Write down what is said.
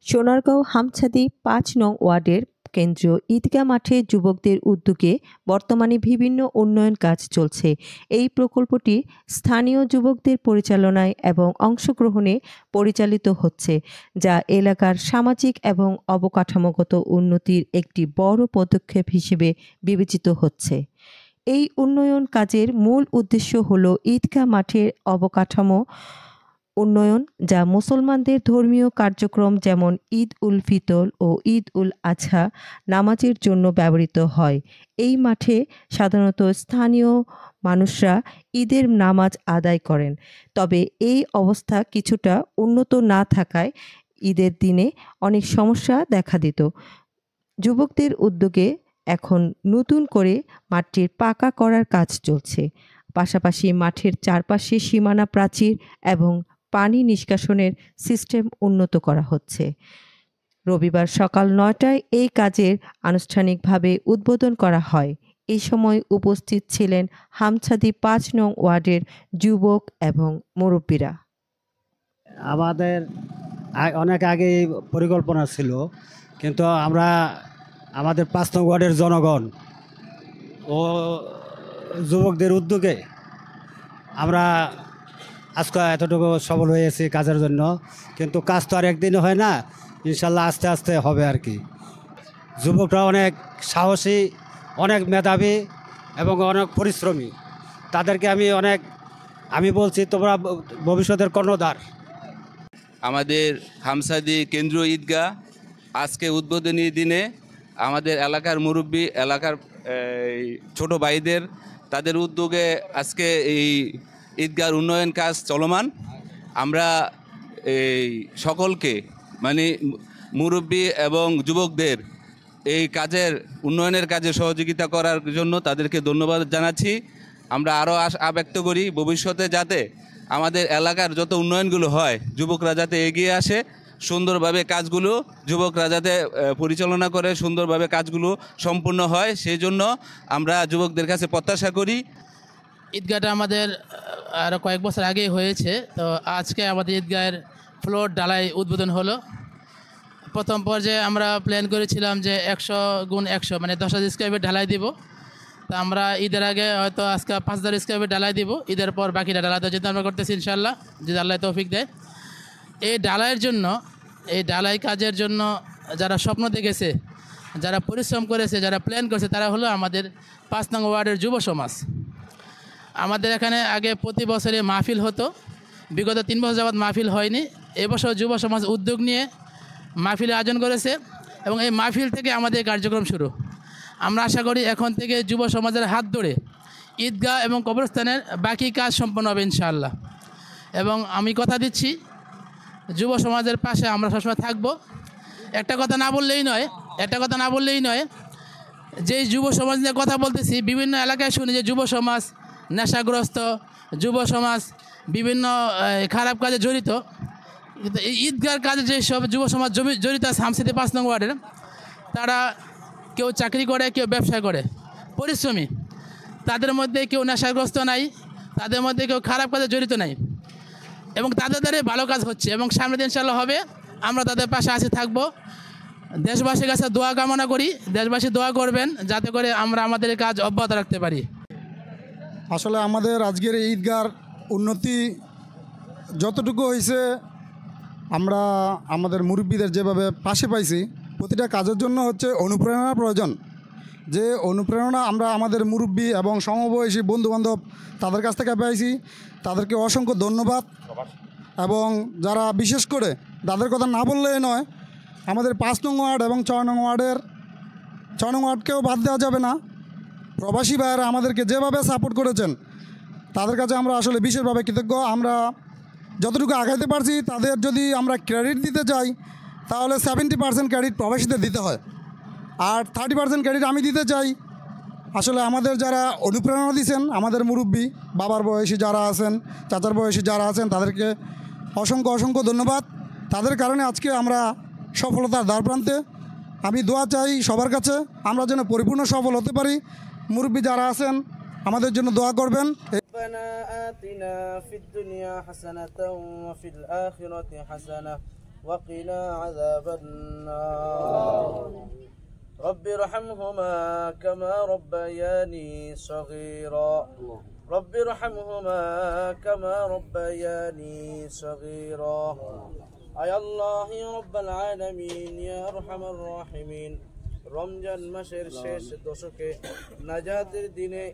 সোনারগাঁও হামছাদি ৫ নং ওয়ার্ডের কেন্দ্রীয় ঈদগাহ মাঠে যুবকদের উদ্যোগে বর্তমানে বিভিন্ন উন্নয়ন কাজ চলছে। এই প্রকল্পটি স্থানীয় যুবকদের পরিচালনায় এবং অংশগ্রহণে পরিচালিত হচ্ছে, যা এলাকার সামাজিক এবং অবকাঠামোগত উন্নতির একটি বড় পদক্ষেপ হিসেবে বিবেচিত হচ্ছে। এই উন্নয়ন কাজের মূল উদ্দেশ্য হল ঈদগাহ মাঠের অবকাঠামো উন্নয়ন, যা মুসলমানদের ধর্মীয় কার্যক্রম যেমন ঈদ উল ফিতর ও ঈদ উল আজহা নামাজের জন্য ব্যবহৃত হয়। এই মাঠে সাধারণত স্থানীয় মানুষরা ঈদের নামাজ আদায় করেন, তবে এই অবস্থা কিছুটা উন্নত না থাকায় ঈদের দিনে অনেক সমস্যা দেখা দিত। যুবকদের উদ্যোগে এখন নতুন করে মাঠটির পাকা করার কাজ চলছে। পাশাপাশি মাঠের চারপাশে সীমানা প্রাচীর এবং পানি নিষ্কাশনের সিস্টেম উন্নত করা হচ্ছে। রবিবার সকাল ৯টায় এই কাজের আনুষ্ঠানিকভাবে উদ্বোধন করা হয়। এই সময় উপস্থিত ছিলেন হামছাদি ৫ নং ওয়ার্ডের যুবক এবং মুরব্বীরা। আমাদের অনেক আগে পরিকল্পনা ছিল, কিন্তু আমাদের ৫ নং ওয়ার্ডের জনগণ ও যুবকদের উদ্যোগে আমরা আজকে এতটুকু সফল হয়েছি কাজের জন্য। কিন্তু কাজ তো আর একদিন হয় না, ইনশাল্লাহ আস্তে আস্তে হবে আর কি। যুবকরা অনেক সাহসী, অনেক মেধাবী এবং অনেক পরিশ্রমী। তাদেরকে আমি বলছি, তোমরা ভবিষ্যতের কর্ণধার। আমাদের হামছাদি কেন্দ্রীয় ঈদগাহ আজকে উদ্বোধনী দিনে আমাদের এলাকার মুরব্বী, এলাকার ছোট ভাইদের তাদের উদ্যোগে আজকে এই ঈদগাহর উন্নয়ন কাজ চলমান। আমরা এই সকলকে মুরব্বী এবং যুবকদের এই কাজের উন্নয়নের কাজে সহযোগিতা করার জন্য তাদেরকে ধন্যবাদ জানাচ্ছি। আমরা আরও আশা ব্যক্ত করি ভবিষ্যতে যাতে আমাদের এলাকার যত উন্নয়নগুলো হয়, যুবকরা যাতে এগিয়ে আসে, সুন্দরভাবে কাজগুলো যুবকরা যাতে পরিচালনা করে, সুন্দরভাবে কাজগুলো সম্পূর্ণ হয়, সেই জন্য আমরা যুবকদের কাছে প্রত্যাশা করি। ঈদগাহটা আমাদের আরও কয়েক বছর আগেই হয়েছে, তো আজকে আমাদের ঈদগাহের ফ্লোর ঢালাই উদ্বোধন হলো। প্রথম পর্যায়ে আমরা প্ল্যান করেছিলাম যে 100x100 মানে 10,000 স্কোয়ার ফিট ঢালাই দিব। তো আমরা ঈদের আগে হয়তো আজকে 5,000 স্কোয়ার ফিট ঢালাই দিব, ঈদের পর বাকিটা ঢালাই দেওয়ার চিন্তা আমরা করতেছি ইনশাল্লাহ, যদি আল্লাহ তৌফিক দেয়। এই ঢালাই কাজের জন্য যারা স্বপ্ন দেখেছে, যারা পরিশ্রম করেছে, যারা প্ল্যান করেছে, তারা হলো আমাদের ৫ নং ওয়ার্ডের যুব সমাজ। আমাদের এখানে আগে প্রতি বছরে মাহফিল হতো, বিগত 3 বছর যাবৎ মাহফিল হয়নি। এবছর যুব সমাজ উদ্যোগ নিয়ে মাহফিলের আয়োজন করেছে এবং এই মাহফিল থেকে আমাদের কার্যক্রম শুরু। আমরা আশা করি এখন থেকে যুব সমাজের হাত ধরে ঈদগাহ এবং কবরস্থানের বাকি কাজ সম্পন্ন হবে ইনশাআল্লাহ। এবং আমি কথা দিচ্ছি, যুব সমাজের পাশে আমরা সবসময় থাকব। একটা কথা না বললেই নয়, যেই যুব সমাজ নিয়ে কথা বলতেছি, বিভিন্ন এলাকায় শুনি যে যুব সমাজ নেশাগ্রস্ত, যুব সমাজ বিভিন্ন খারাপ কাজে জড়িত। কিন্তু এই ঈদগাহর কাজে যেসব যুব সমাজ জড়িত আছে হামছাদি ৫ নং ওয়ার্ডের, তারা কেউ চাকরি করে, কেউ ব্যবসা করে, পরিশ্রমী। তাদের মধ্যে কেউ নেশাগ্রস্ত নাই, তাদের মধ্যে কেউ খারাপ কাজে জড়িত নাই এবং তাদের দ্বারা ভালো কাজ হচ্ছে এবং সামনের দিন ইনশাআল্লাহ হবে। আমরা তাদের পাশে আসি, থাকবো। দেশবাসীর কাছে দোয়া কামনা করি, দেশবাসী দোয়া করবেন যাতে করে আমরা আমাদের কাজ অব্যাহত রাখতে পারি। আসলে আমাদের আজকের এই ঈদগাহর উন্নতি যতটুকু হয়েছে, আমরা আমাদের মুরব্বীদের যেভাবে পাশে পাইছি, প্রতিটা কাজের জন্য হচ্ছে অনুপ্রেরণার প্রয়োজন। যে অনুপ্রেরণা আমরা আমাদের মুরব্বী এবং সমবয়সী বন্ধুবান্ধব তাদের কাছ থেকে পাইছি, তাদেরকে অসংখ্য ধন্যবাদ। এবং যারা বিশেষ করে তাদের কথা না বললেই নয়, আমাদের ৫ নং ওয়ার্ড এবং ৬ নং ওয়ার্ডকেও বাদ দেওয়া যাবে না। প্রবাসী ভাইয়েরা আমাদেরকে যেভাবে সাপোর্ট করেছেন, তাদের কাছে আমরা আসলে বিশেষভাবে কৃতজ্ঞ। আমরা যতটুকু আগাইতে পারছি, তাদের যদি আমরা ক্রেডিট দিতে চাই, তাহলে 70% ক্রেডিট প্রবাসীদের দিতে হয়, আর 30% ক্রেডিট আমি দিতে চাই। আসলে আমাদের যারা অনুপ্রেরণা দিয়েছেন, আমাদের মুরব্বী, বাবার বয়সী যারা আছেন, চাচার বয়সী যারা আছেন, তাদেরকে অসংখ্য ধন্যবাদ। তাদের কারণে আজকে আমরা সফলতার দ্বারপ্রান্তে। আমি দোয়া চাই সবার কাছে, আমরা যেন পরিপূর্ণ সফল হতে পারি। মুরব্বী যারা আছেন আমাদের জন্য দোয়া করবেন। ربنا آتنا في الدنيا حسنة وفي الآخرة حسنة وقنا عذاب النار رب ارحمهما كما ربياني صغيرا رب ارحمهما كما ربياني صغيرا আয় আল্লাহ ইয়া রাব্বাল আলামিন ইয়া আরহামার রাহিমিন রমজান মাসের শেষ দশকে নাজাতের দিনে